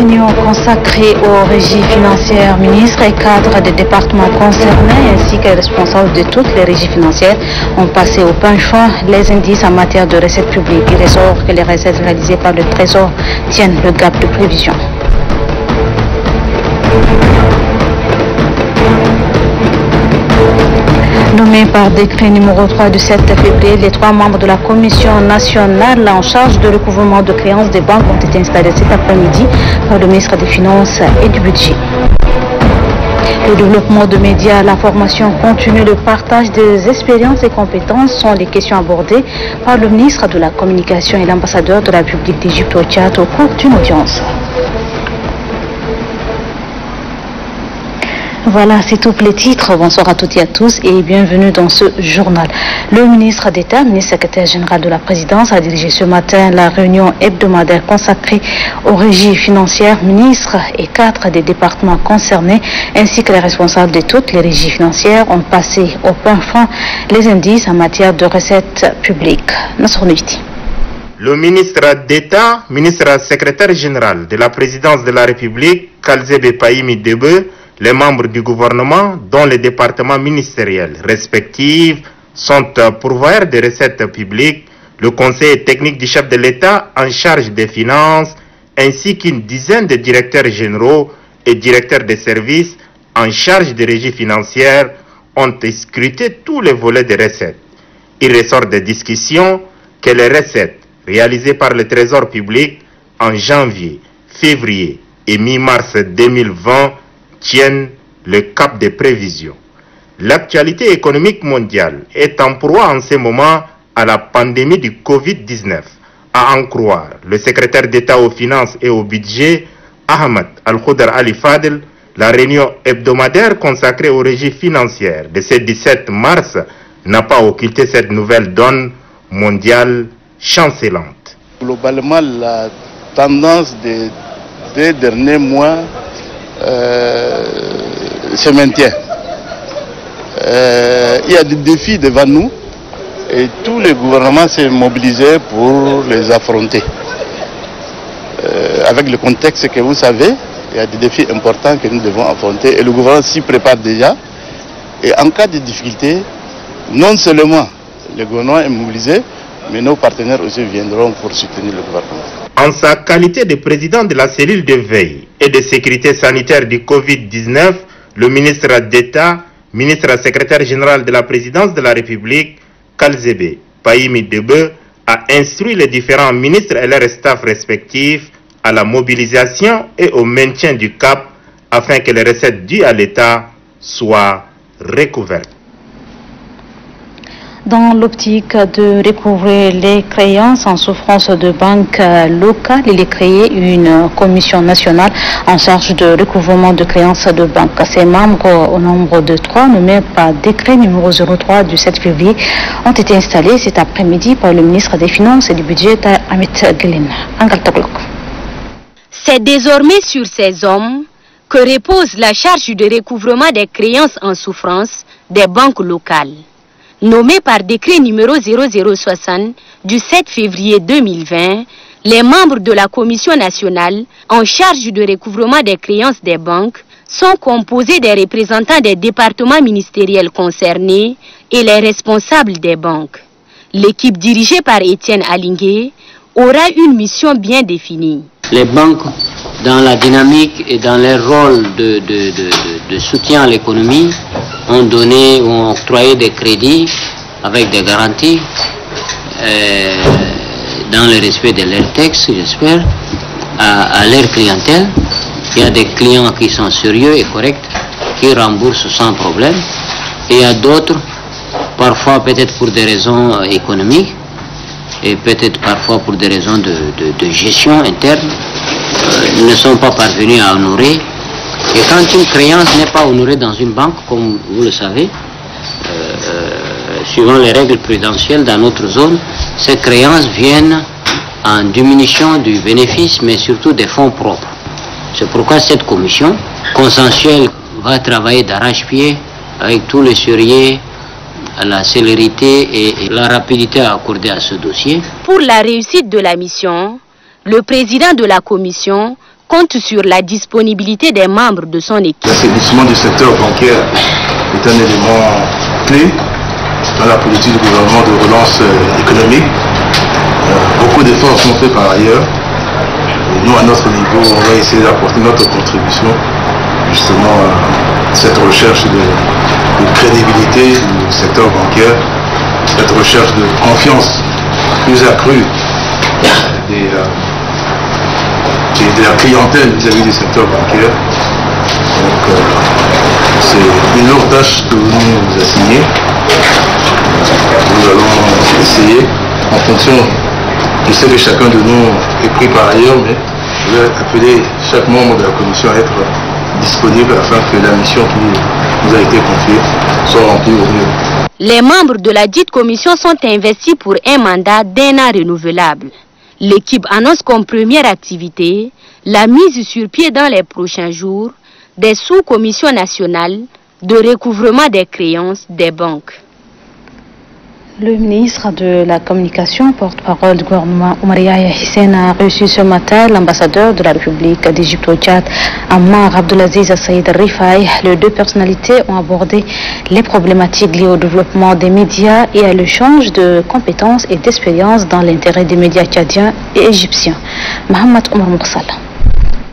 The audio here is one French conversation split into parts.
réunion consacrée aux régies financières, ministres et cadres des départements concernés ainsi que les responsables de toutes les régies financières ont passé au penchant les indices en matière de recettes publiques. Il ressort que les recettes réalisées par le Trésor tiennent le gap de prévision. Nommés par décret numéro 3 du 7 février, les 3 membres de la Commission nationale en charge de recouvrement de créances des banques ont été installés cet après-midi par le ministre des Finances et du Budget. Le développement de médias, la formation continue, le partage des expériences et compétences sont les questions abordées par le ministre de la Communication et l'ambassadeur de la République d'Égypte au Tchad au cours d'une audience. Voilà, c'est tout pour les titres. Bonsoir à toutes et à tous et bienvenue dans ce journal. Le ministre d'État, ministre secrétaire général de la présidence, a dirigé ce matin la réunion hebdomadaire consacrée aux régies financières. Ministres et cadres des départements concernés ainsi que les responsables de toutes les régies financières ont passé au penchant les indices en matière de recettes publiques. Le ministre d'État, ministre secrétaire général de la présidence de la République, Kalzebe Pahimi Debe, les membres du gouvernement, dont les départements ministériels respectifs, sont pourvoyeurs des recettes publiques, le conseil technique du chef de l'État en charge des finances, ainsi qu'une dizaine de directeurs généraux et directeurs de services en charge des régies financières ont scruté tous les volets des recettes. Il ressort des discussions que les recettes réalisées par le Trésor public en janvier, février et mi-mars 2020 tiennent le cap des prévisions. L'actualité économique mondiale est en proie en ce moment à la pandémie du Covid-19. À en croire le secrétaire d'État aux finances et au budget, Ahmed Al-Khoudar Ali Fadel, la réunion hebdomadaire consacrée aux régies financières de ce 17 mars n'a pas occulté cette nouvelle donne mondiale chancelante. Globalement, la tendance des 2 derniers mois se maintient. Il y a des défis devant nous et tous les gouvernements s'est mobilisé pour les affronter. Avec le contexte que vous savez, il y a des défis importants que nous devons affronter et le gouvernement s'y prépare déjà. Et en cas de difficulté, non seulement le gouvernement est mobilisé, mais nos partenaires aussi viendront pour soutenir le gouvernement. En sa qualité de président de la cellule de veille et de sécurité sanitaire du Covid-19, le ministre d'État, ministre secrétaire général de la présidence de la République, Kalzebe Pahimi Debe, a instruit les différents ministres et leurs staffs respectifs à la mobilisation et au maintien du cap afin que les recettes dues à l'État soient recouvertes. Dans l'optique de recouvrer les créances en souffrance de banques locales, il est créé une commission nationale en charge de recouvrement de créances de banques. Ses membres, au nombre de 3, nommés par décret numéro 03 du 7 février, ont été installés cet après-midi par le ministre des Finances et du Budget, Amit Gulen. C'est désormais sur ces hommes que repose la charge de recouvrement des créances en souffrance des banques locales. Nommés par décret numéro 0060 du 7 février 2020, les membres de la Commission nationale en charge du recouvrement des créances des banques sont composés des représentants des départements ministériels concernés et les responsables des banques. L'équipe dirigée par Étienne Alingué aura une mission bien définie. Les banques, dans la dynamique et dans leur rôle de soutien à l'économie, ont octroyé des crédits avec des garanties dans le respect de leurs textes, j'espère, à leur clientèle. Il y a des clients qui sont sérieux et corrects, qui remboursent sans problème. Et il y a d'autres, parfois peut-être pour des raisons économiques, et peut-être parfois pour des raisons de gestion interne, ne sont pas parvenus à honorer. Et quand une créance n'est pas honorée dans une banque, comme vous le savez, suivant les règles prudentielles dans notre zone, ces créances viennent en diminution du bénéfice, mais surtout des fonds propres. C'est pourquoi cette commission consensuelle va travailler d'arrache-pied avec tous les sérieux, la célérité et la rapidité accordée à ce dossier. Pour la réussite de la mission, le président de la commission compte sur la disponibilité des membres de son équipe. L'assainissement du secteur bancaire est un élément clé dans la politique du gouvernement de relance économique. Beaucoup d'efforts sont faits par ailleurs. Et nous, à notre niveau, on va essayer d'apporter notre contribution justement à cette recherche de crédibilité du secteur bancaire, cette recherche de confiance plus accrue de la clientèle vis-à-vis du secteur bancaire. Donc c'est une lourde tâche que vous nous assignez. Nous allons essayer en fonction, je sais que chacun de nous est pris par ailleurs, mais je vais appeler chaque membre de la commission à être disponible afin que la mission qui nous a été confiée soit remplie au mieux. Les membres de la dite commission sont investis pour un mandat d'1 an renouvelable. L'équipe annonce comme première activité la mise sur pied dans les prochains jours des sous-commissions nationales de recouvrement des créances des banques. Le ministre de la Communication, porte-parole du gouvernement Oumar Yahya Hissène, a reçu ce matin l'ambassadeur de la République d'Égypte au Tchad, Ammar Abdelaziz Saïd Rifai. Les deux personnalités ont abordé les problématiques liées au développement des médias et à l'échange de compétences et d'expériences dans l'intérêt des médias tchadiens et égyptiens. Mohamed Omar Moursal.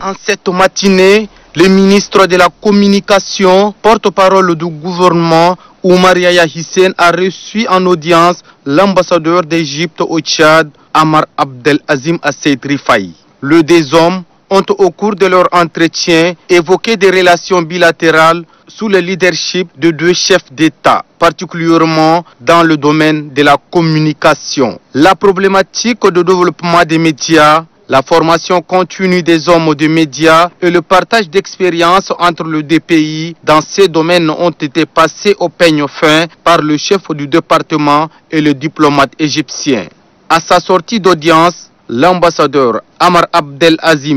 En cette matinée, le ministre de la Communication, porte-parole du gouvernement, Oumar Yahya Hissène, a reçu en audience l'ambassadeur d'Égypte au Tchad, Ammar Abdelaziz Saïd Rifai. Les deux hommes ont au cours de leur entretien évoqué des relations bilatérales sous le leadership de deux chefs d'État, particulièrement dans le domaine de la communication. La problématique de développement des médias, la formation continue des hommes de médias et le partage d'expériences entre les deux pays dans ces domaines ont été passés au peigne fin par le chef du département et le diplomate égyptien. À sa sortie d'audience, l'ambassadeur Ammar Abdelaziz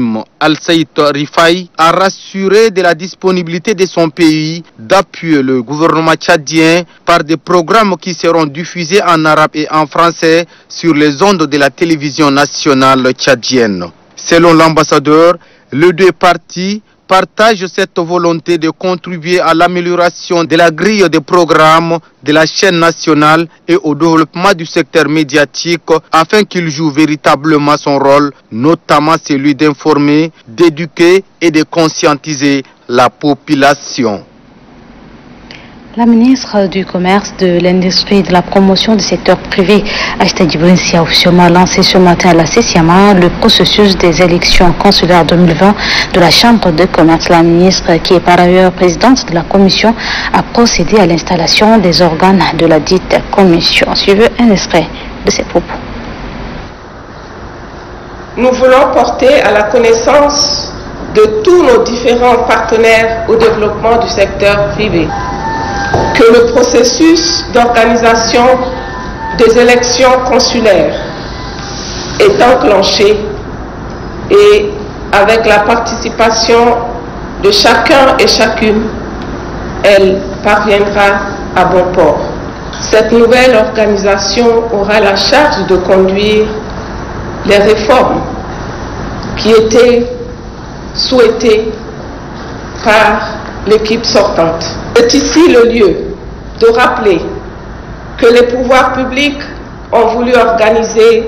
Saïd Rifai a rassuré de la disponibilité de son pays d'appuyer le gouvernement tchadien par des programmes qui seront diffusés en arabe et en français sur les ondes de la télévision nationale tchadienne. Selon l'ambassadeur, les deux parties partagent cette volonté de contribuer à l'amélioration de la grille de programmes de la chaîne nationale et au développement du secteur médiatique afin qu'il joue véritablement son rôle, notamment celui d'informer, d'éduquer et de conscientiser la population. La ministre du Commerce, de l'Industrie et de la Promotion du secteur privé, Aïsta Djibril, a officiellement lancé ce matin à la CESIAMA le processus des élections consulaires 2020 de la Chambre de commerce. La ministre, qui est par ailleurs présidente de la commission, a procédé à l'installation des organes de la dite commission. Suivez un extrait de ses propos. Nous voulons porter à la connaissance de tous nos différents partenaires au développement du secteur privé que le processus d'organisation des élections consulaires est enclenché et avec la participation de chacun et chacune, elle parviendra à bon port. Cette nouvelle organisation aura la charge de conduire les réformes qui étaient souhaitées par l'équipe sortante. C'est ici le lieu de rappeler que les pouvoirs publics ont voulu organiser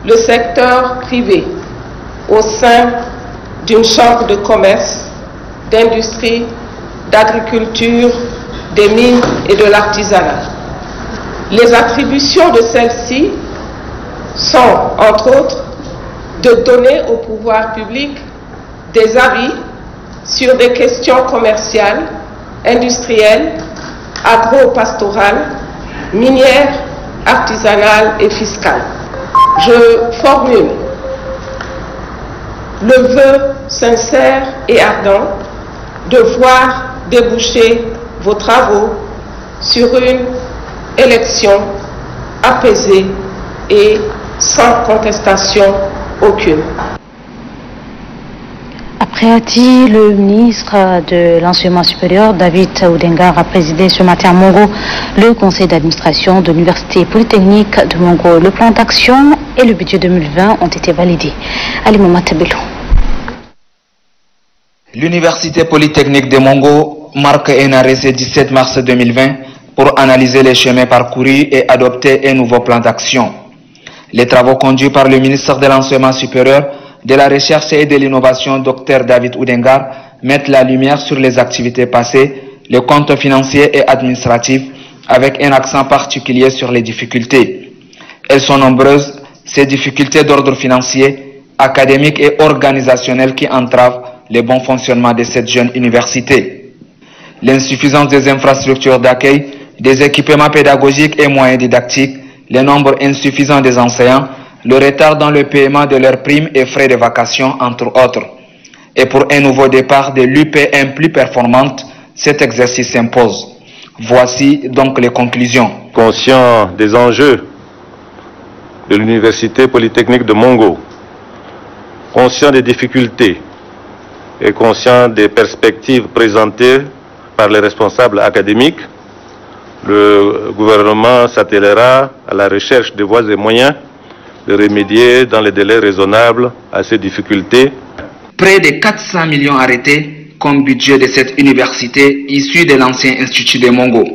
le secteur privé au sein d'une chambre de commerce, d'industrie, d'agriculture, des mines et de l'artisanat. Les attributions de celle-ci sont, entre autres, de donner au pouvoir public des avis sur des questions commerciales, industrielles, agro-pastorales, minières, artisanales et fiscales. Je formule le vœu sincère et ardent de voir déboucher vos travaux sur une élection apaisée et sans contestation aucune. Après Ati, le ministre de l'Enseignement supérieur, David Oudengar, a présidé ce matin à Mongo le conseil d'administration de l'Université polytechnique de Mongo. Le plan d'action et le budget 2020 ont été validés. Ali Mamadou. L'Université polytechnique de Mongo marque un arrêt ce 17 mars 2020 pour analyser les chemins parcourus et adopter un nouveau plan d'action. Les travaux conduits par le ministre de l'Enseignement supérieur, de la Recherche et de l'Innovation, Dr David Oudengar, mettent la lumière sur les activités passées, les comptes financiers et administratifs, avec un accent particulier sur les difficultés. Elles sont nombreuses, ces difficultés d'ordre financier, académique et organisationnel qui entravent le bon fonctionnement de cette jeune université. L'insuffisance des infrastructures d'accueil, des équipements pédagogiques et moyens didactiques, le nombre insuffisant des enseignants, le retard dans le paiement de leurs primes et frais de vacation, entre autres. Et pour un nouveau départ de l'UPM plus performante, cet exercice s'impose. Voici donc les conclusions. Conscient des enjeux de l'Université polytechnique de Mongo, conscient des difficultés et conscient des perspectives présentées par les responsables académiques, le gouvernement s'attellera à la recherche de voies et moyens de remédier dans les délais raisonnables à ces difficultés. Près de 400 millions arrêtés comme budget de cette université issue de l'ancien Institut de Mongo.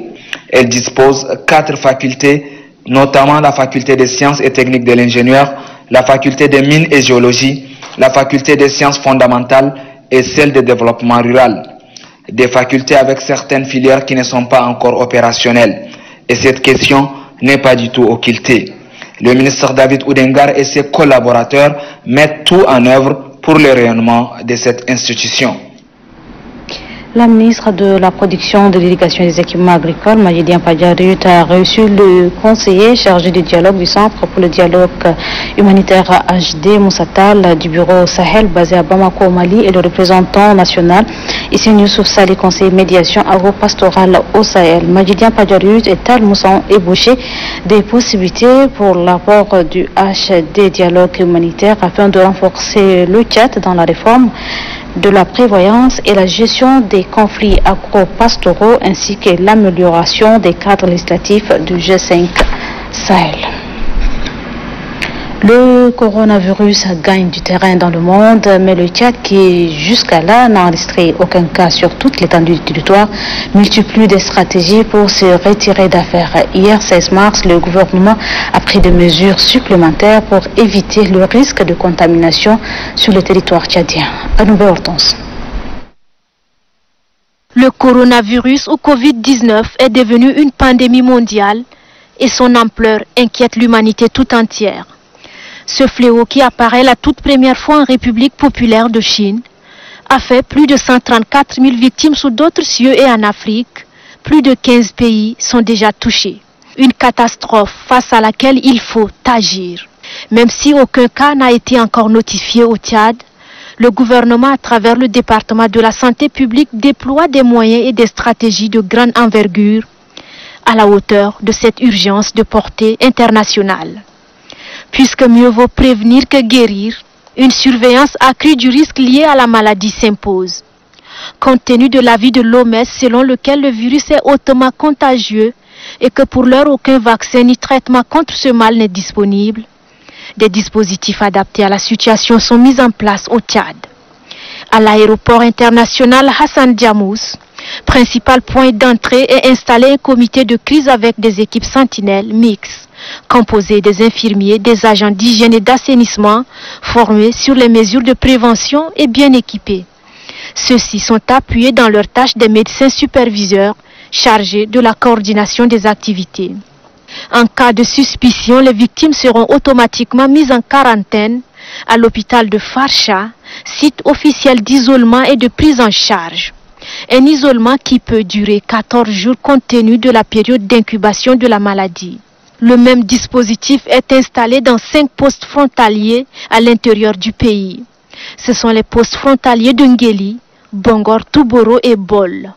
Elle dispose 4 facultés, notamment la faculté des sciences et techniques de l'ingénieur, la faculté des mines et géologie, la faculté des sciences fondamentales et celle de développement rural. Des facultés avec certaines filières qui ne sont pas encore opérationnelles. Et cette question n'est pas du tout occultée. Le ministre David Oudengar et ses collaborateurs mettent tout en œuvre pour le rayonnement de cette institution. La ministre de la Production, de l'Irrigation et des Équipements Agricoles, Majidien Padjarut, a reçu le conseiller chargé du dialogue du Centre pour le dialogue humanitaire HD, Moussatal, du bureau Sahel, basé à Bamako, au Mali, et le représentant national, ici Youssouf Saleh, conseiller médiation agro-pastorale au Sahel. Majidien Padjarut et Tal Moussan ébauché des possibilités pour l'apport du HD dialogue humanitaire afin de renforcer le Tchad dans la réforme de la prévoyance et la gestion des conflits agro-pastoraux ainsi que l'amélioration des cadres législatifs du G5 Sahel. Le coronavirus gagne du terrain dans le monde, mais le Tchad, qui jusqu'à là n'a enregistré aucun cas sur toute l'étendue du territoire, multiplie des stratégies pour se retirer d'affaires. Hier, 16 mars, le gouvernement a pris des mesures supplémentaires pour éviter le risque de contamination sur le territoire tchadien. À nouveau, Hortense. Le coronavirus ou Covid-19 est devenu une pandémie mondiale et son ampleur inquiète l'humanité tout entière. Ce fléau, qui apparaît la toute première fois en République populaire de Chine, a fait plus de 134 000 victimes sous d'autres cieux et en Afrique. Plus de 15 pays sont déjà touchés. Une catastrophe face à laquelle il faut agir. Même si aucun cas n'a été encore notifié au Tchad, le gouvernement, à travers le département de la santé publique, déploie des moyens et des stratégies de grande envergure à la hauteur de cette urgence de portée internationale. Puisque mieux vaut prévenir que guérir, une surveillance accrue du risque lié à la maladie s'impose. Compte tenu de l'avis de l'OMS selon lequel le virus est hautement contagieux et que pour l'heure aucun vaccin ni traitement contre ce mal n'est disponible, des dispositifs adaptés à la situation sont mis en place au Tchad. À l'aéroport international Hassan Diamous, principal point d'entrée, est installé un comité de crise avec des équipes sentinelles mixtes, composées des infirmiers, des agents d'hygiène et d'assainissement, formés sur les mesures de prévention et bien équipés. Ceux-ci sont appuyés dans leurs tâches des médecins superviseurs chargés de la coordination des activités. En cas de suspicion, les victimes seront automatiquement mises en quarantaine à l'hôpital de Farsha, site officiel d'isolement et de prise en charge. Un isolement qui peut durer 14 jours compte tenu de la période d'incubation de la maladie. Le même dispositif est installé dans 5 postes frontaliers à l'intérieur du pays. Ce sont les postes frontaliers de Ngeli, Bongor, Touboro et Bol.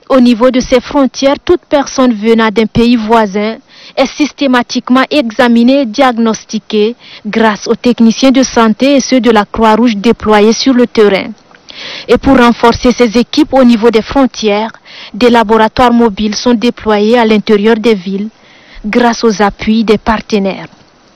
Au niveau de ces frontières, toute personne venant d'un pays voisin est systématiquement examinée et diagnostiquée grâce aux techniciens de santé et ceux de la Croix-Rouge déployés sur le terrain. Et pour renforcer ces équipes au niveau des frontières, des laboratoires mobiles sont déployés à l'intérieur des villes grâce aux appuis des partenaires.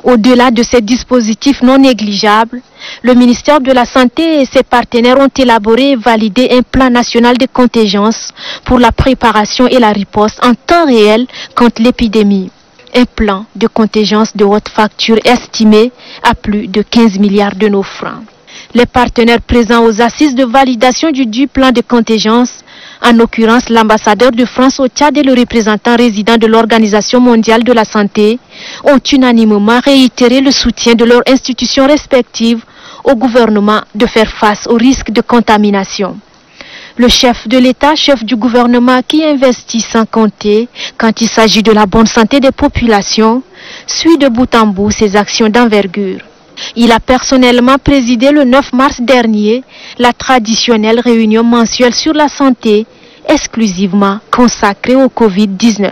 Au-delà de ces dispositifs non négligeables, le ministère de la Santé et ses partenaires ont élaboré et validé un plan national de contingence pour la préparation et la riposte en temps réel contre l'épidémie. Un plan de contingence de haute facture estimé à plus de 15 milliards de nos francs. Les partenaires présents aux assises de validation du plan de contingence, en l'occurrence l'ambassadeur de France au Tchad et le représentant résident de l'Organisation mondiale de la santé, ont unanimement réitéré le soutien de leurs institutions respectives au gouvernement de faire face au risque de contamination. Le chef de l'État, chef du gouvernement qui investit sans compter quand il s'agit de la bonne santé des populations, suit de bout en bout ses actions d'envergure. Il a personnellement présidé le 9 mars dernier la traditionnelle réunion mensuelle sur la santé, exclusivement consacrée au Covid-19.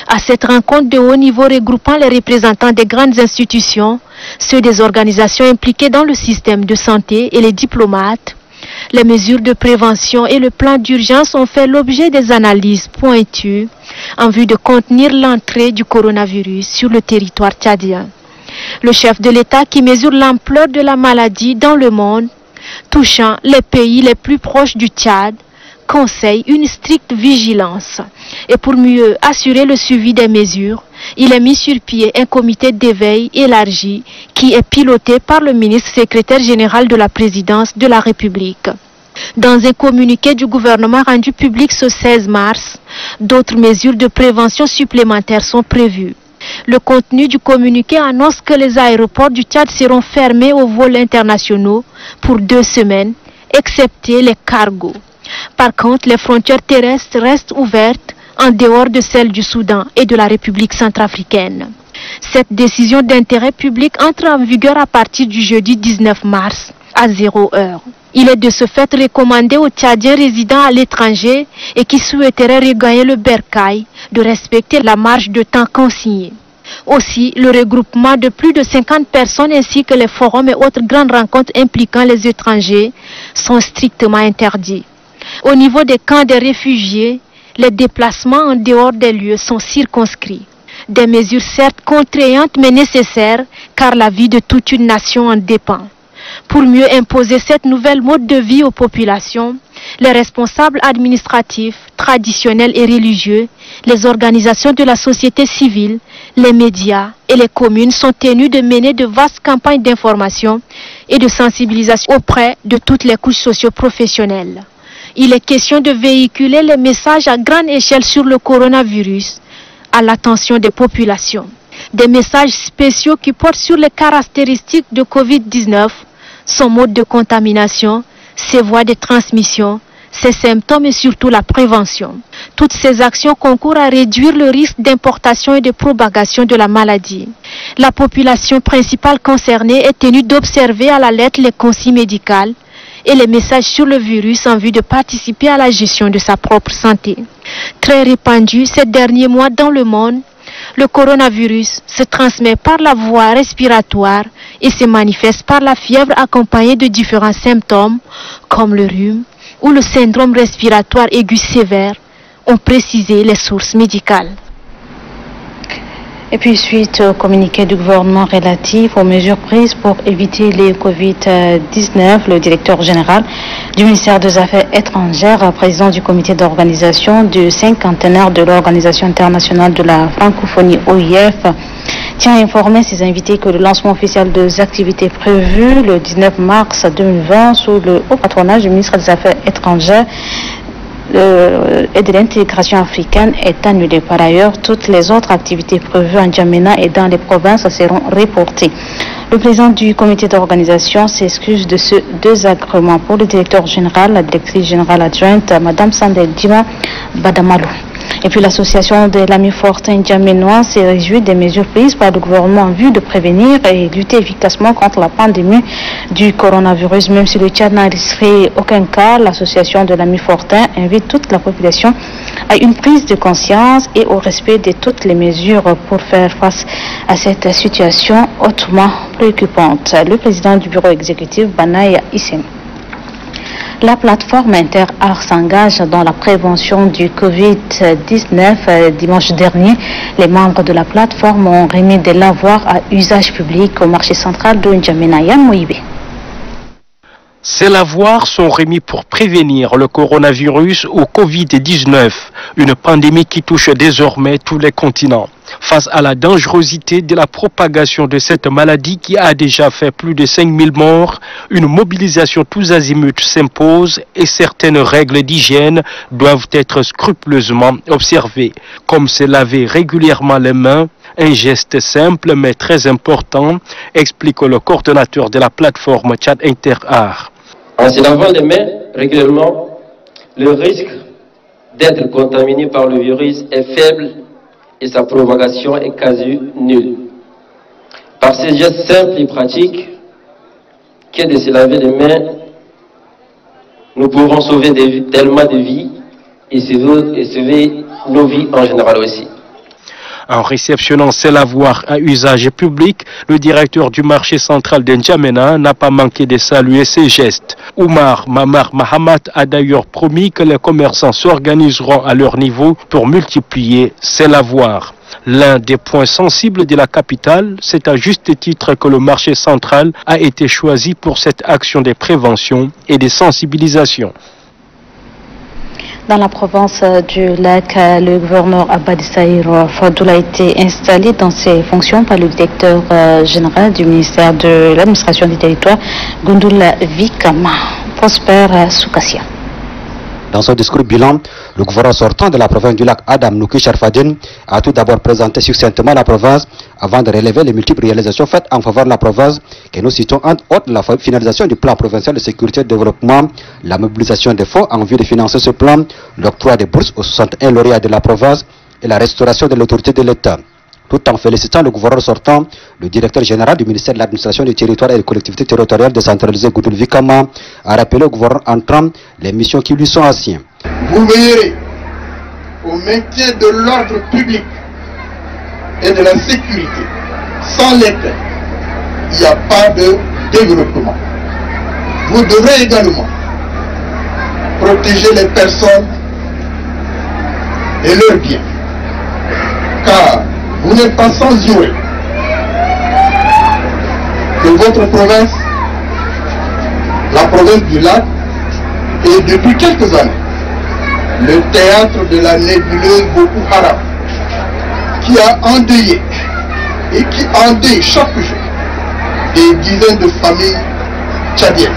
À cette rencontre de haut niveau regroupant les représentants des grandes institutions, ceux des organisations impliquées dans le système de santé et les diplomates, les mesures de prévention et le plan d'urgence ont fait l'objet des analyses pointues en vue de contenir l'entrée du coronavirus sur le territoire tchadien. Le chef de l'État qui mesure l'ampleur de la maladie dans le monde, touchant les pays les plus proches du Tchad, conseille une stricte vigilance. Et pour mieux assurer le suivi des mesures, il a mis sur pied un comité d'éveil élargi qui est piloté par le ministre secrétaire général de la présidence de la République. Dans un communiqué du gouvernement rendu public ce 16 mars, d'autres mesures de prévention supplémentaires sont prévues. Le contenu du communiqué annonce que les aéroports du Tchad seront fermés aux vols internationaux pour 2 semaines, excepté les cargos. Par contre, les frontières terrestres restent ouvertes en dehors de celles du Soudan et de la République centrafricaine. Cette décision d'intérêt public entre en vigueur à partir du jeudi 19 mars à 0h. Il est de ce fait recommandé aux Tchadiens résidant à l'étranger et qui souhaiteraient regagner le bercail de respecter la marge de temps consignée. Aussi, le regroupement de plus de 50 personnes ainsi que les forums et autres grandes rencontres impliquant les étrangers sont strictement interdits. Au niveau des camps des réfugiés, les déplacements en dehors des lieux sont circonscrits. Des mesures certes contraignantes mais nécessaires car la vie de toute une nation en dépend. Pour mieux imposer cette nouvelle mode de vie aux populations, les responsables administratifs, traditionnels et religieux, les organisations de la société civile, les médias et les communes sont tenus de mener de vastes campagnes d'information et de sensibilisation auprès de toutes les couches socio-professionnelles. Il est question de véhiculer les messages à grande échelle sur le coronavirus à l'attention des populations. Des messages spéciaux qui portent sur les caractéristiques de Covid-19, son mode de contamination, ses voies de transmission, ses symptômes et surtout la prévention. Toutes ces actions concourent à réduire le risque d'importation et de propagation de la maladie. La population principale concernée est tenue d'observer à la lettre les consignes médicales et les messages sur le virus en vue de participer à la gestion de sa propre santé. Très répandu ces derniers mois dans le monde, le coronavirus se transmet par la voie respiratoire et se manifeste par la fièvre accompagnée de différents symptômes comme le rhume ou le syndrome respiratoire aigu sévère, ont précisé les sources médicales. Et puis suite au communiqué du gouvernement relatif aux mesures prises pour éviter les Covid-19, le directeur général du ministère des Affaires étrangères, président du comité d'organisation du cinquantenaire de l'Organisation internationale de la francophonie OIF, tient à informer ses invités que le lancement officiel des activités prévues le 19 mars 2020 sous le haut patronage du ministre des Affaires étrangères et de l'intégration africaine est annulé. Par ailleurs, toutes les autres activités prévues en Djamena et dans les provinces seront reportées. Le président du comité d'organisation s'excuse de ce désagrément. Pour le directeur général, la directrice générale adjointe, Mme Sandel Dima Badamalou. Et puis l'association de l'Ami Fortin Djamenois s'est réjouie des mesures prises par le gouvernement en vue de prévenir et lutter efficacement contre la pandémie du coronavirus. Même si le Tchad n'a enregistré aucun cas, l'association de l'Ami Fortin invite toute la population à une prise de conscience et au respect de toutes les mesures pour faire face à cette situation hautement préoccupante. Le président du bureau exécutif, Banaya Hissène. La plateforme Inter-Art s'engage dans la prévention du Covid-19. Dimanche dernier, les membres de la plateforme ont remis des lavoirs à usage public au marché central de N'Djamena. Yann Moïbe. Ces lavoirs sont remis pour prévenir le coronavirus ou Covid-19, une pandémie qui touche désormais tous les continents. Face à la dangerosité de la propagation de cette maladie qui a déjà fait plus de 5000 morts, une mobilisation tous azimuts s'impose et certaines règles d'hygiène doivent être scrupuleusement observées, comme se laver régulièrement les mains, un geste simple mais très important, explique le coordonnateur de la plateforme Tchad Inter-Art. En se lavant les mains régulièrement, le risque d'être contaminé par le virus est faible et sa propagation est quasi nulle. Par ces gestes simples et pratiques, qu'est de se laver les mains, nous pouvons sauver tellement de vies et sauver nos vies en général aussi. En réceptionnant ces lavoirs à usage public, le directeur du marché central de N'Djamena n'a pas manqué de saluer ces gestes. Oumar Mamar Mahamat a d'ailleurs promis que les commerçants s'organiseront à leur niveau pour multiplier ces lavoirs. L'un des points sensibles de la capitale, c'est à juste titre que le marché central a été choisi pour cette action de prévention et de sensibilisation. Dans la province du Lac, le gouverneur Abadi Saïr Fadoul a été installé dans ses fonctions par le directeur général du ministère de l'administration du territoire, Gundoul Vikama. Prosper Soukassia. Dans son discours bilan, le gouverneur sortant de la province du Lac, Adam Nouki Sharfadine, a tout d'abord présenté succinctement la province avant de relever les multiples réalisations faites en faveur de la province, que nous citons entre autres la finalisation du plan provincial de sécurité et de développement, la mobilisation des fonds en vue de financer ce plan, l'octroi des bourses aux 61 lauréats de la province et la restauration de l'autorité de l'État. Tout en félicitant le gouverneur sortant, le directeur général du ministère de l'administration du territoire et des collectivités territoriales décentralisées, Gundoul Vikama, a rappelé au gouverneur entrant les missions qui lui sont assises. Vous veillerez au maintien de l'ordre public et de la sécurité, sans lesquels il n'y a pas de développement. Vous devrez également protéger les personnes et leurs biens, car vous n'êtes pas sans ignorer que votre province, la province du Lac, est depuis quelques années le théâtre de la nébuleuse Boko Haram, qui a endeuillé et qui endeuille chaque jour des dizaines de familles tchadiennes.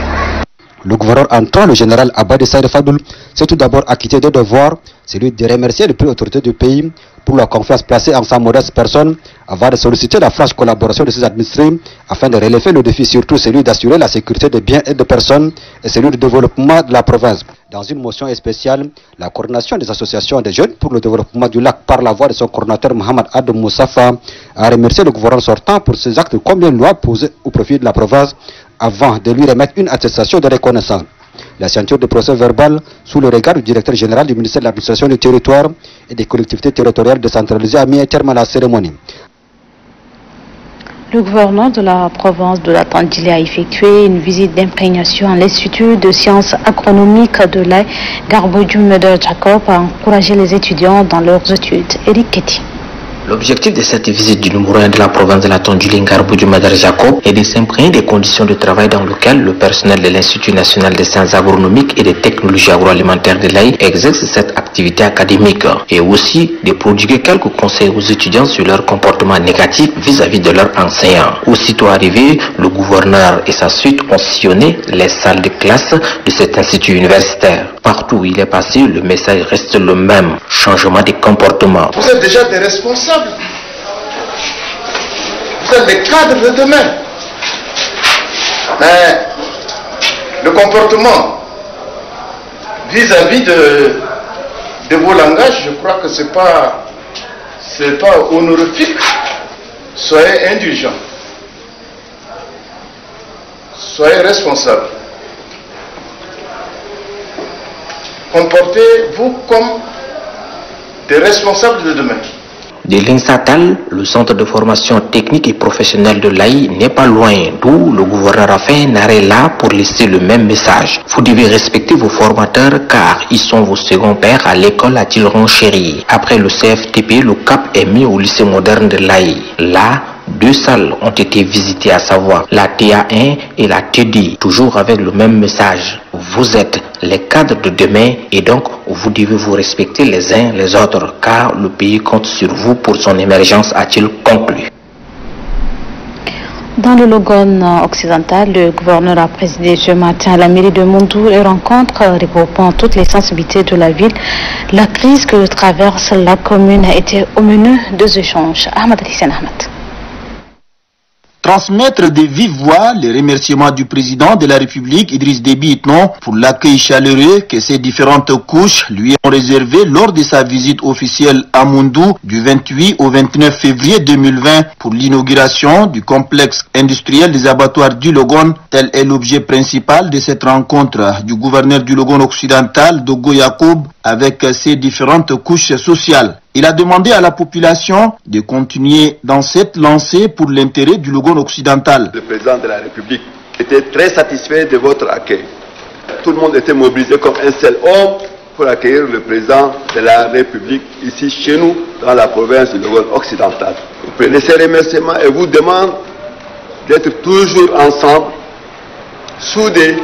Le gouverneur entend le général Abadi Saïr Fadoul s'est tout d'abord acquitté de devoir, celui de remercier les plus autorités du pays pour la confiance placée en sa modeste personne, avant de solliciter la franche collaboration de ses administrés afin de relever le défi, surtout celui d'assurer la sécurité des biens et des personnes et celui du développement de la province. Dans une motion spéciale, la coordination des associations des jeunes pour le développement du lac par la voix de son coordinateur Mohamed Adam Moussafa a remercié le gouverneur sortant pour ses actes combien lois posés au profit de la province avant de lui remettre une attestation de reconnaissance. La ceinture de procès verbal sous le regard du directeur général du ministère de l'administration du territoire et des collectivités territoriales décentralisées a mis un terme à la cérémonie. Le gouverneur de la province de la Tandjili a effectué une visite d'imprégnation à l'Institut de sciences agronomiques de l'Aï. Garbodjoum de Jacob a encouragé les étudiants dans leurs études. Eric Ketty. L'objectif de cette visite du numéro 1 de la province de la Tondjili, Garbodjoum de Jacob, est de s'imprégner des conditions de travail dans lesquelles le personnel de l'Institut national des sciences agronomiques et des technologies agroalimentaires de l'Aï exerce cette activité académique et aussi de prodiguer quelques conseils aux étudiants sur leur comportement négatif vis-à-vis de leurs enseignants. Aussitôt arrivé, le gouverneur et sa suite ont sillonné les salles de classe de cet institut universitaire. Partout où il est passé, le message reste le même, changement de comportement. Vous êtes déjà des responsables. Vous êtes des cadres de demain. Mais le comportement vis-à-vis de vos langages, je crois que c'est pas honorifique. Soyez indulgents. Soyez responsables. Comportez-vous comme des responsables de demain. De l'INSATAL, le centre de formation technique et professionnelle de l'Aï n'est pas loin, d'où le gouverneur a fait un arrêt là pour laisser le même message. Vous devez respecter vos formateurs car ils sont vos seconds pères à l'école à Tilron-Chéri. Après le CFTP, le cap est mis au lycée moderne de l'Aï. Là, 2 salles ont été visitées, à savoir la TA1 et la TD, toujours avec le même message. Vous êtes les cadres de demain et donc vous devez vous respecter les uns les autres car le pays compte sur vous pour son émergence, a-t-il conclu. Dans le Logone occidental, le gouverneur a présidé ce matin à la mairie de Moundou une rencontre regroupant toutes les sensibilités de la ville. La crise que traverse la commune a été au menu des échanges. Ahmad Hissène Ahmad. Transmettre de vive voix les remerciements du président de la République, Idriss Déby Itno, pour l'accueil chaleureux que ces différentes couches lui ont réservé lors de sa visite officielle à Moundou du 28 au 29 février 2020 pour l'inauguration du complexe industriel des abattoirs du Logone. Tel est l'objet principal de cette rencontre du gouverneur du Logone occidental, Dogo Yacoub, avec ses différentes couches sociales. Il a demandé à la population de continuer dans cette lancée pour l'intérêt du Logone occidental. Le président de la République était très satisfait de votre accueil. Tout le monde était mobilisé comme un seul homme pour accueillir le président de la République ici chez nous, dans la province du Logone occidental. Vous prenez ces remerciements et vous demande d'être toujours ensemble, soudés,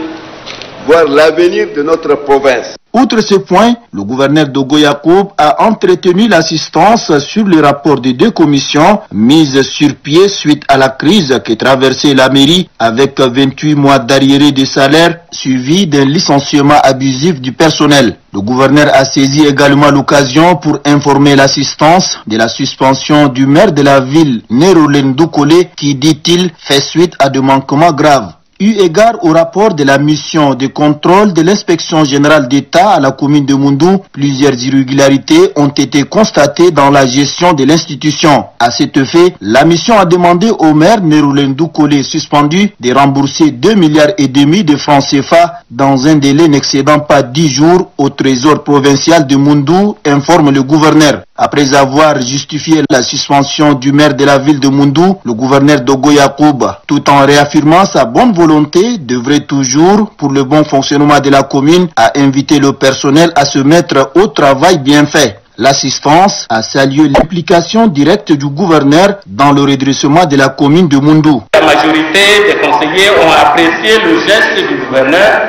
voir l'avenir de notre province. Outre ce point, le gouverneur Dogo Yacoub a entretenu l'assistance sur le rapport des 2 commissions mises sur pied suite à la crise qui traversait la mairie avec 28 mois d'arriérés de salaire suivi d'un licenciement abusif du personnel. Le gouverneur a saisi également l'occasion pour informer l'assistance de la suspension du maire de la ville, Nerolène Doukolé, qui, dit-il, fait suite à de manquements graves. Eu égard au rapport de la mission de contrôle de l'inspection générale d'État à la commune de Moundou, plusieurs irrégularités ont été constatées dans la gestion de l'institution. À cet effet, la mission a demandé au maire Nerolène Doukolé suspendu de rembourser 2,5 milliards de francs CFA dans un délai n'excédant pas 10 jours au trésor provincial de Moundou, informe le gouverneur. Après avoir justifié la suspension du maire de la ville de Moundou, le gouverneur Dogo Yacoub, tout en réaffirmant sa bonne volonté, devrait toujours, pour le bon fonctionnement de la commune, à inviter le personnel à se mettre au travail bien fait. L'assistance a salué l'implication directe du gouverneur dans le redressement de la commune de Moundou. La majorité des conseillers ont apprécié le geste du gouverneur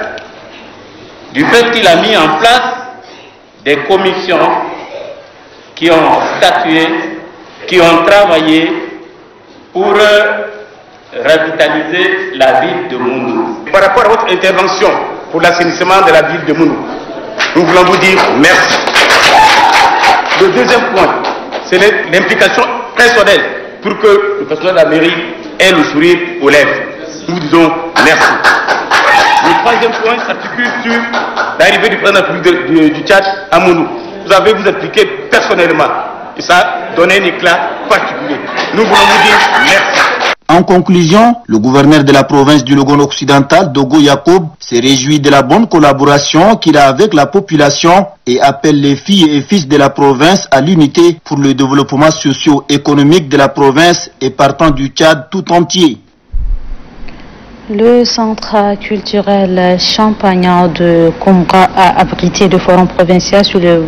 du fait qu'il a mis en place des commissions qui ont statué, qui ont travaillé pour revitaliser la ville de Moundou. Par rapport à votre intervention pour l'assainissement de la ville de Moundou, nous voulons vous dire merci. Le deuxième point, c'est l'implication personnelle pour que le personnel de la mairie ait le sourire aux lèvres. Nous disons merci. Le troisième point s'articule sur l'arrivée du président de la République du Tchad à Moundou. Vous avez vous impliqué personnellement et ça a donné un éclat particulier. Nous voulons vous dire merci. En conclusion, le gouverneur de la province du Logone occidental, Dogo Yacoub, se réjouit de la bonne collaboration qu'il a avec la population et appelle les filles et fils de la province à l'unité pour le développement socio-économique de la province et partant du Tchad tout entier. Le centre culturel champagnat de Koumra a abrité le forum provincial sur les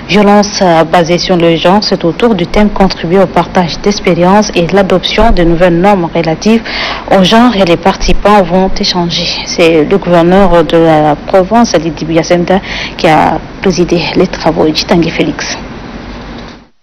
violences basées sur le genre. C'est autour du thème contribuer au partage d'expériences et l'adoption de nouvelles normes relatives au genre et les participants vont échanger. C'est le gouverneur de la province, Lidi Biasenda, qui a présidé les travaux. Jitangi Félix.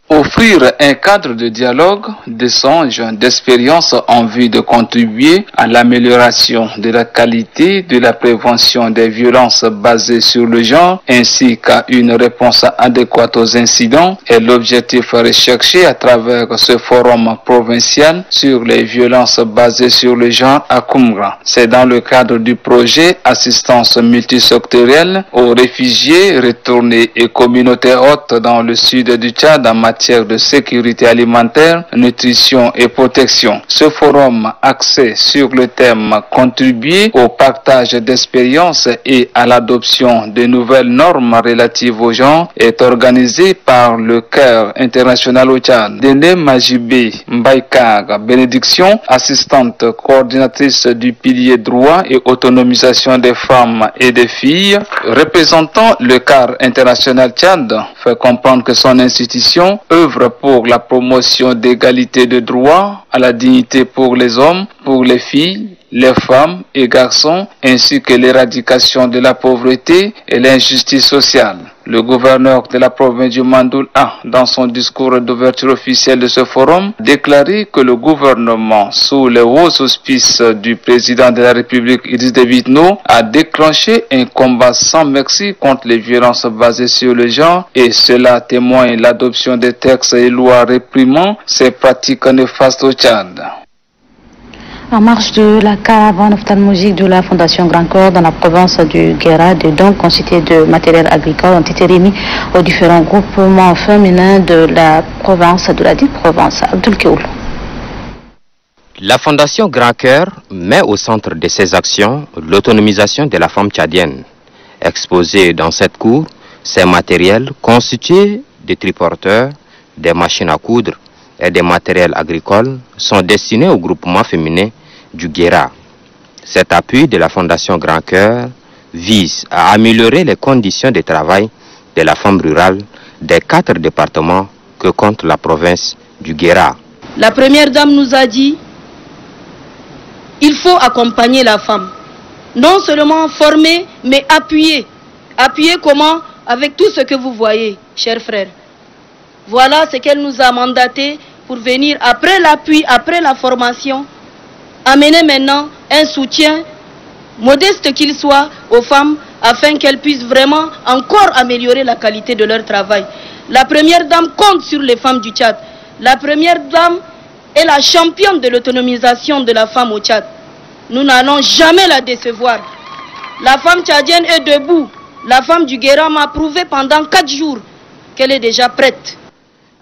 Offrir un cadre de dialogue, d'échange, d'expérience en vue de contribuer à l'amélioration de la qualité de la prévention des violences basées sur le genre ainsi qu'à une réponse adéquate aux incidents est l'objectif recherché à travers ce forum provincial sur les violences basées sur le genre à Koumra. C'est dans le cadre du projet Assistance multisectorielle aux réfugiés retournés et communautés hautes dans le sud du Tchad en matière matière de sécurité alimentaire, nutrition et protection. Ce forum axé sur le thème « Contribuer au partage d'expériences et à l'adoption de nouvelles normes relatives au genre » est organisé par le CARE international au Tchad. Dene Majibé Mbaïkar Bénédiction, assistante coordinatrice du pilier droit et autonomisation des femmes et des filles, représentant le CARE international Tchad, fait comprendre que son institution œuvre pour la promotion d'égalité de droits à la dignité pour les hommes, pour les filles, les femmes et garçons, ainsi que l'éradication de la pauvreté et l'injustice sociale. Le gouverneur de la province du Mandoul A, dans son discours d'ouverture officielle de ce forum, déclaré que le gouvernement, sous les hauts auspices du président de la République Idriss Déby Itno, a déclenché un combat sans merci contre les violences basées sur le genre, et cela témoigne l'adoption des textes et lois réprimant ces pratiques néfastes au Tchad. En marge de la caravane ophtalmologique de la Fondation Grand Cœur dans la province du Guéra, des dons constitués de matériel agricole ont été remis aux différents groupements féminins de la province, de la dite province. Abdul Keoul. La Fondation Grand Cœur met au centre de ses actions l'autonomisation de la femme tchadienne. Exposés dans cette cour, ces matériels constitués de triporteurs, des machines à coudre et des matériels agricoles sont destinés au groupement féminin du Guéra. Cet appui de la Fondation Grand Cœur vise à améliorer les conditions de travail de la femme rurale des 4 départements que compte la province du Guéra. La première dame nous a dit il faut accompagner la femme, non seulement former, mais appuyer. Appuyer comment? Avec tout ce que vous voyez, chers frères. Voilà ce qu'elle nous a mandaté pour venir, après l'appui, après la formation, amener maintenant un soutien, modeste qu'il soit, aux femmes, afin qu'elles puissent vraiment encore améliorer la qualité de leur travail. La première dame compte sur les femmes du Tchad. La première dame est la championne de l'autonomisation de la femme au Tchad. Nous n'allons jamais la décevoir. La femme tchadienne est debout. La femme du Guéra m'a prouvé pendant 4 jours qu'elle est déjà prête.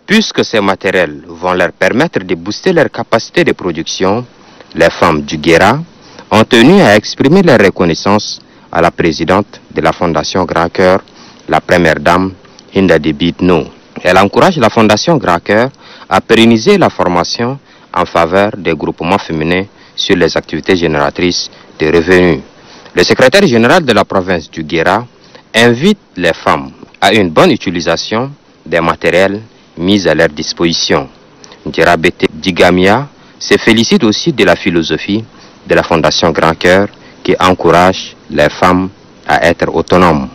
Puisque ces matériels vont leur permettre de booster leur capacité de production, les femmes du Guéra ont tenu à exprimer leur reconnaissance à la présidente de la Fondation Grand Cœur, la première dame Hinda Déby Itno. Elle encourage la Fondation Grand Cœur à pérenniser la formation en faveur des groupements féminins sur les activités génératrices de revenus. Le secrétaire général de la province du Guéra invite les femmes à une bonne utilisation des matériels mis à leur disposition. Ndjerabete Digamia se félicite aussi de la philosophie de la Fondation Grand Cœur qui encourage les femmes à être autonomes.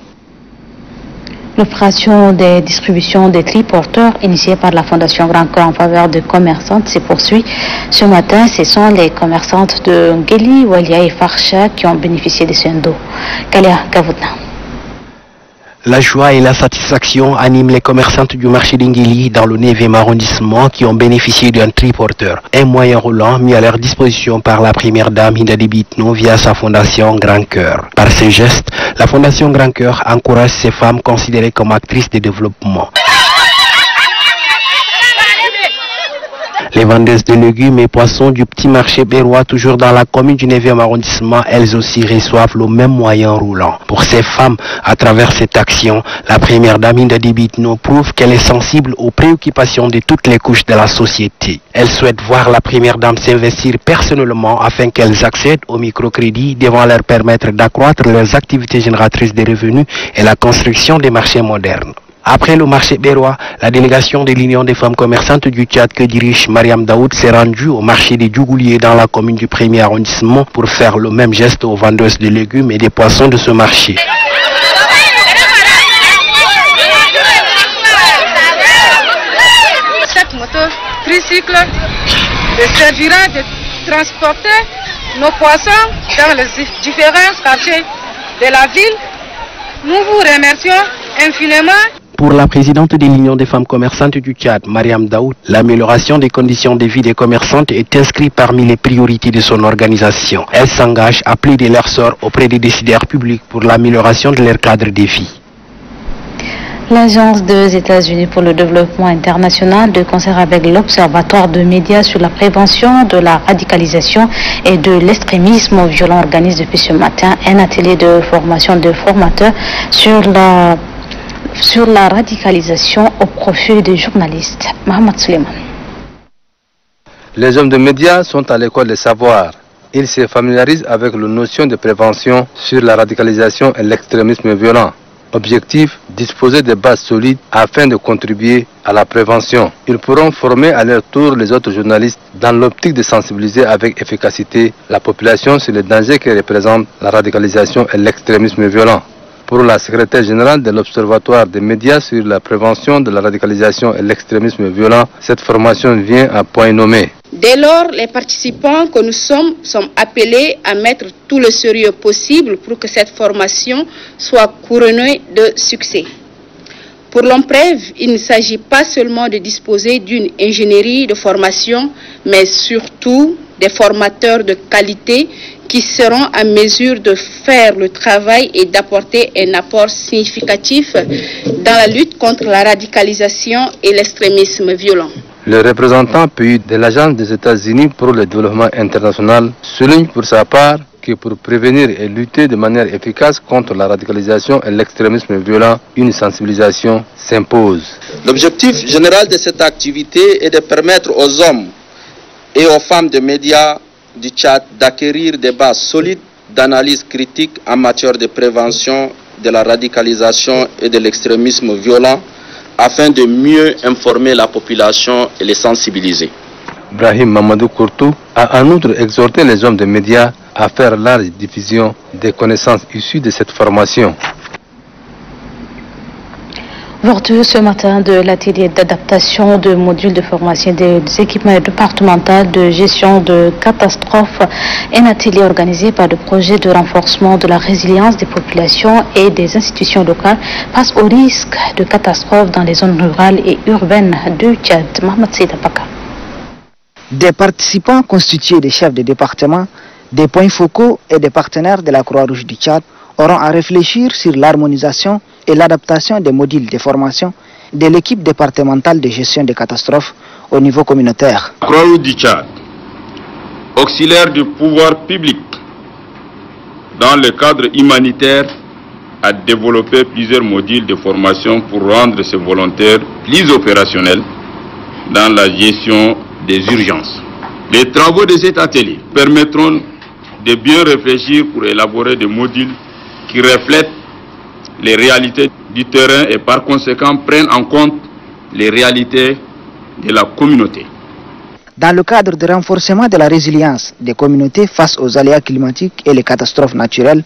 L'opération de distribution des triporteurs initiée par la Fondation Grand Cœur en faveur de commerçantes se poursuit. Ce matin, ce sont les commerçantes de Ngeli, Walia et Farcha qui ont bénéficié de ce dos. Kalia Gavoudna. La joie et la satisfaction animent les commerçantes du marché d'Ingili dans le 9e arrondissement qui ont bénéficié d'un triporteur, un moyen roulant mis à leur disposition par la première dame Hinda Déby Itno via sa fondation Grand Cœur. Par ce geste, la fondation Grand Cœur encourage ces femmes considérées comme actrices de développement. Les vendeuses de légumes et poissons du petit marché Bérois, toujours dans la commune du 9e arrondissement, elles aussi reçoivent le même moyen roulant. Pour ces femmes, à travers cette action, la première dame Hinda Déby Itno prouve qu'elle est sensible aux préoccupations de toutes les couches de la société. Elle souhaite voir la première dame s'investir personnellement afin qu'elles accèdent au microcrédit devant leur permettre d'accroître leurs activités génératrices de revenus et la construction des marchés modernes. Après le marché Bérois, la délégation de l'Union des femmes commerçantes du Tchad que dirige Mariam Daoud s'est rendue au marché des Djougouliers dans la commune du 1er arrondissement pour faire le même geste aux vendeuses de légumes et des poissons de ce marché. Cette moto tricycle servira de transporter nos poissons dans les différents quartiers de la ville. Nous vous remercions infiniment. Pour la présidente de l'Union des femmes commerçantes du Tchad, Mariam Daoud, l'amélioration des conditions de vie des commerçantes est inscrite parmi les priorités de son organisation. Elle s'engage à plaider leur sort auprès des décideurs publics pour l'amélioration de leur cadre de vie. L'Agence des États-Unis pour le développement international, de concert avec l'Observatoire de médias sur la prévention de la radicalisation et de l'extrémisme violent, organise depuis ce matin un atelier de formation de formateurs sur la radicalisation au profit des journalistes. Mohamed Suleiman. Les hommes de médias sont à l'école des savoirs. Ils se familiarisent avec la notion de prévention sur la radicalisation et l'extrémisme violent. Objectif, disposer de bases solides afin de contribuer à la prévention. Ils pourront former à leur tour les autres journalistes dans l'optique de sensibiliser avec efficacité la population sur les dangers que représente la radicalisation et l'extrémisme violent. Pour la secrétaire générale de l'Observatoire des médias sur la prévention de la radicalisation et l'extrémisme violent, cette formation vient à point nommé. Dès lors, les participants que nous sommes appelés à mettre tout le sérieux possible pour que cette formation soit couronnée de succès. Pour l'OMPREV, il ne s'agit pas seulement de disposer d'une ingénierie de formation, mais surtout des formateurs de qualité qui seront à mesure de faire le travail et d'apporter un apport significatif dans la lutte contre la radicalisation et l'extrémisme violent. Le représentant pays de l'Agence des États-Unis pour le développement international souligne pour sa part que pour prévenir et lutter de manière efficace contre la radicalisation et l'extrémisme violent, une sensibilisation s'impose. L'objectif général de cette activité est de permettre aux hommes et aux femmes de médias du Tchad d'acquérir des bases solides d'analyse critique en matière de prévention de la radicalisation et de l'extrémisme violent afin de mieux informer la population et les sensibiliser. Brahim Mamadou Kourtou a en outre exhorté les hommes de médias à faire large diffusion des connaissances issues de cette formation. Ouverture ce matin de l'atelier d'adaptation de modules de formation des équipements départementaux de gestion de catastrophes, un atelier organisé par le projet de renforcement de la résilience des populations et des institutions locales face au risque de catastrophes dans les zones rurales et urbaines du Tchad. Mohamed Seydapaka. Des participants constitués des chefs de département, des points focaux et des partenaires de la Croix-Rouge du Tchad auront à réfléchir sur l'harmonisation et l'adaptation des modules de formation de l'équipe départementale de gestion des catastrophes au niveau communautaire. La Croix-Rouge du Tchad, auxiliaire du pouvoir public dans le cadre humanitaire, a développé plusieurs modules de formation pour rendre ses volontaires plus opérationnels dans la gestion des urgences. Les travaux de cet atelier permettront de bien réfléchir pour élaborer des modules qui reflètent les réalités du terrain et par conséquent prennent en compte les réalités de la communauté. Dans le cadre de renforcement de la résilience des communautés face aux aléas climatiques et les catastrophes naturelles,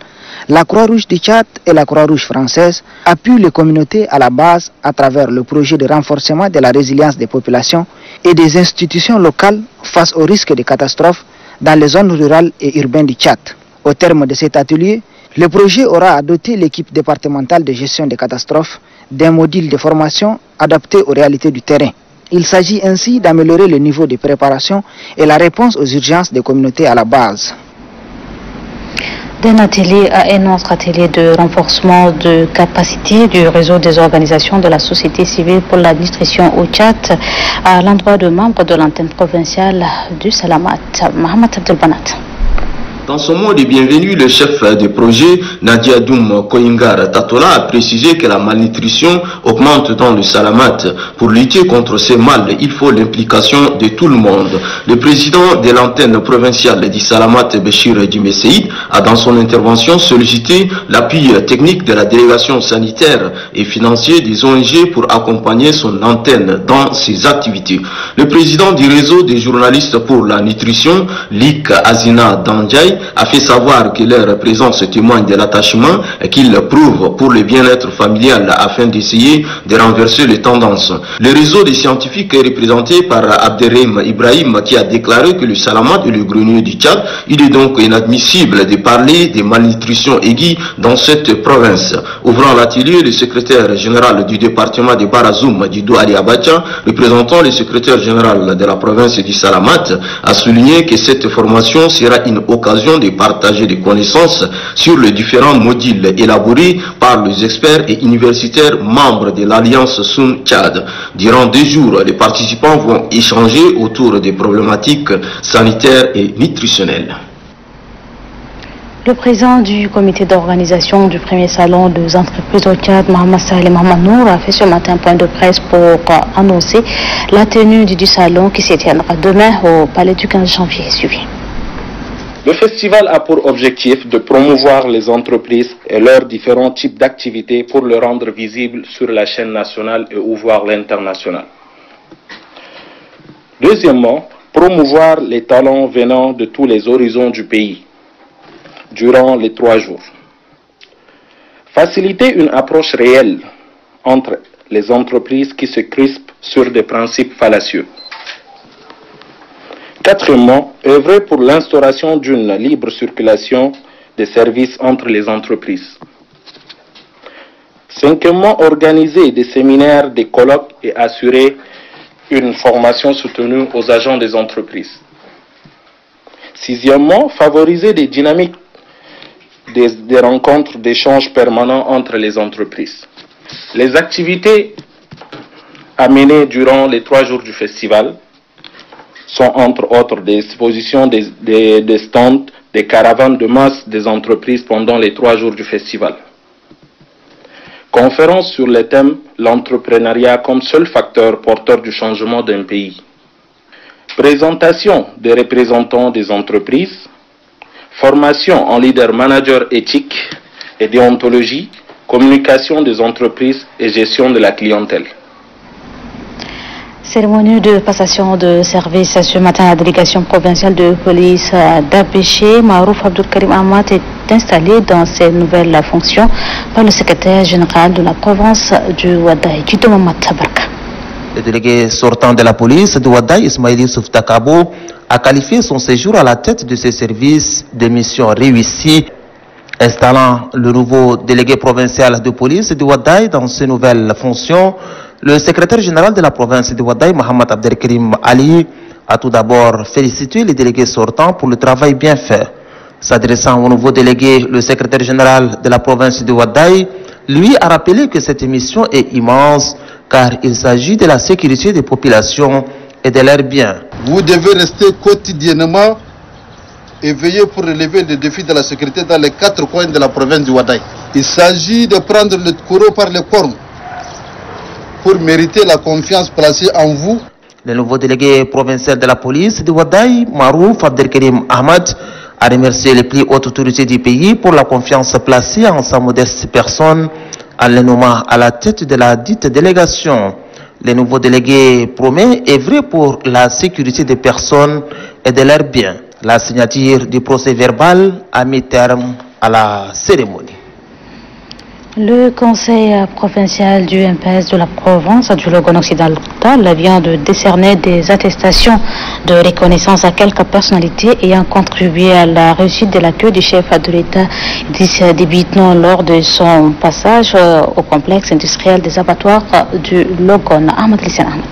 la Croix-Rouge du Tchad et la Croix-Rouge française appuient les communautés à la base à travers le projet de renforcement de la résilience des populations et des institutions locales face aux risques de catastrophes dans les zones rurales et urbaines du Tchad. Au terme de cet atelier, le projet aura à doter l'équipe départementale de gestion des catastrophes d'un module de formation adapté aux réalités du terrain. Il s'agit ainsi d'améliorer le niveau de préparation et la réponse aux urgences des communautés à la base. D'un atelier à un autre atelier de renforcement de capacité du réseau des organisations de la société civile pour la nutrition au Tchad à l'endroit de membres de l'antenne provinciale du Salamat, Mohamed Abdelbanat. Dans son mot de bienvenue, le chef de projet, Nadia Doum Koingar Tatola, a précisé que la malnutrition augmente dans le Salamat. Pour lutter contre ces mâles, il faut l'implication de tout le monde. Le président de l'antenne provinciale du Salamat, Béchir Dimesseïd, a dans son intervention sollicité l'appui technique de la délégation sanitaire et financier des ONG pour accompagner son antenne dans ses activités. Le président du réseau des journalistes pour la nutrition, Lik Azina Dandjaï, a fait savoir que leur présence témoigne de l'attachement qu'ils prouvent pour le bien-être familial afin d'essayer de renverser les tendances. Le réseau des scientifiques est représenté par Abderrahim Ibrahim qui a déclaré que le Salamat est le grenier du Tchad. Il est donc inadmissible de parler de malnutrition aiguë dans cette province. Ouvrant l'atelier, le secrétaire général du département de Barazoum, Didou Ali Abacha, représentant le secrétaire général de la province du Salamat, a souligné que cette formation sera une occasion l'occasion de partager des connaissances sur les différents modules élaborés par les experts et universitaires membres de l'Alliance Sun-Tchad. Durant 2 jours, les participants vont échanger autour des problématiques sanitaires et nutritionnelles. Le président du comité d'organisation du premier salon des entreprises au Tchad, Mohamed Saleh Mahmanour, a fait ce matin un point de presse pour annoncer la tenue du salon qui se tiendra demain au palais du 15 janvier. Suivi. Le festival a pour objectif de promouvoir les entreprises et leurs différents types d'activités pour le rendre visible sur la chaîne nationale et ouvrir l'international. Deuxièmement, promouvoir les talents venant de tous les horizons du pays durant les 3 jours. Faciliter une approche réelle entre les entreprises qui se crispent sur des principes fallacieux. Quatrièmement, œuvrer pour l'instauration d'une libre circulation des services entre les entreprises. Cinquièmement, organiser des séminaires, des colloques et assurer une formation soutenue aux agents des entreprises. Sixièmement, favoriser des dynamiques des rencontres d'échanges permanents entre les entreprises. Les activités à mener durant les 3 jours du festival sont entre autres des expositions, des stands, des caravanes de masse des entreprises pendant les 3 jours du festival. Conférences sur le thème « L'entrepreneuriat comme seul facteur porteur du changement d'un pays ». Présentation des représentants des entreprises. Formation en leader manager éthique et déontologie, communication des entreprises et gestion de la clientèle. Cérémonie de passation de service ce matin. La délégation provinciale de police d'Abéché, Marouf Abdul Karim Ahmad, est installée dans ses nouvelles fonctions par le secrétaire général de la province du Ouaddaï, Mamadou Tabarka. Le délégué sortant de la police de Ouaddaï, Ismaïl Youssouf Takabo, a qualifié son séjour à la tête de ses services de mission réussie, installant le nouveau délégué provincial de police de Ouaddaï dans ses nouvelles fonctions. Le secrétaire général de la province de Ouaddaï, Mohamed Abdelkrim Ali, a tout d'abord félicité les délégués sortants pour le travail bien fait. S'adressant au nouveau délégué, le secrétaire général de la province de Ouaddaï, lui a rappelé que cette mission est immense car il s'agit de la sécurité des populations et de leurs biens. Vous devez rester quotidiennement et veiller pour relever les défis de la sécurité dans les 4 coins de la province du Ouaddaï. Il s'agit de prendre le taureau par les cornes pour mériter la confiance placée en vous. Le nouveau délégué provincial de la police de Ouaddaï, Marouf Abdelkarim Ahmad, a remercié les plus hautes autorités du pays pour la confiance placée en sa modeste personne en le nommant à la tête de la dite délégation. Le nouveau délégué promet œuvrer pour la sécurité des personnes et de leurs biens. La signature du procès verbal a mis terme à la cérémonie. Le conseil provincial du MPS de la province du Logone occidental vient de décerner des attestations de reconnaissance à quelques personnalités ayant contribué à la réussite de l'accueil du chef de l'État débutant lors de son passage au complexe industriel des abattoirs du Logone. Ahmed Lissane Ahmed.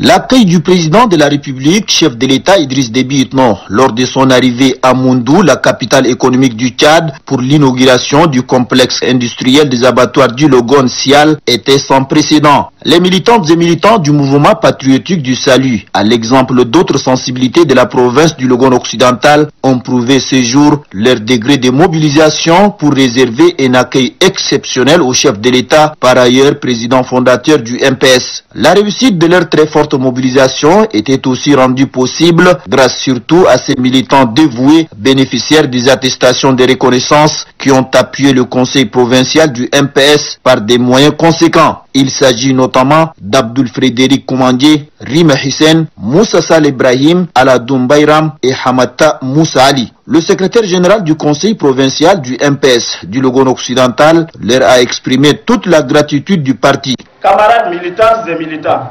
L'accueil du président de la République, chef de l'État Idriss Déby Itno, lors de son arrivée à Moundou, la capitale économique du Tchad, pour l'inauguration du complexe industriel des abattoirs du Logone Sial, était sans précédent. Les militantes et militants du mouvement patriotique du salut, à l'exemple d'autres sensibilités de la province du Logone occidental, ont prouvé ce jour leur degré de mobilisation pour réserver un accueil exceptionnel au chef de l'État, par ailleurs président fondateur du MPS. La réussite de leur très forte mobilisation était aussi rendue possible grâce surtout à ces militants dévoués, bénéficiaires des attestations de reconnaissance qui ont appuyé le conseil provincial du MPS par des moyens conséquents. Il s'agit notamment d'Abdul Frédéric Koumandié, Rima Hissène, Moussa Sal Ibrahim, Aladoum Bayram et Hamata Moussa Ali. Le secrétaire général du conseil provincial du MPS du Logone occidental leur a exprimé toute la gratitude du parti. Camarades militantes et militants,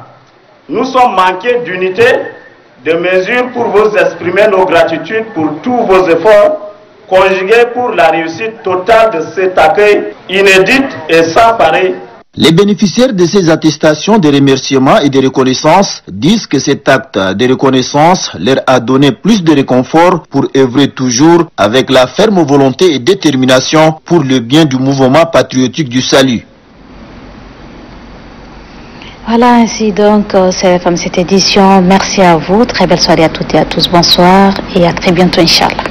nous sommes manqués d'unité, de mesures pour vous exprimer nos gratitudes pour tous vos efforts conjugués pour la réussite totale de cet accueil inédit et sans pareil Les bénéficiaires de ces attestations de remerciements et de reconnaissance disent que cet acte de reconnaissance leur a donné plus de réconfort pour œuvrer toujours avec la ferme volonté et détermination pour le bien du mouvement patriotique du salut. Voilà, ainsi donc, c'est la fin de cette édition. Merci à vous. Très belle soirée à toutes et à tous. Bonsoir et à très bientôt, Inch'Allah.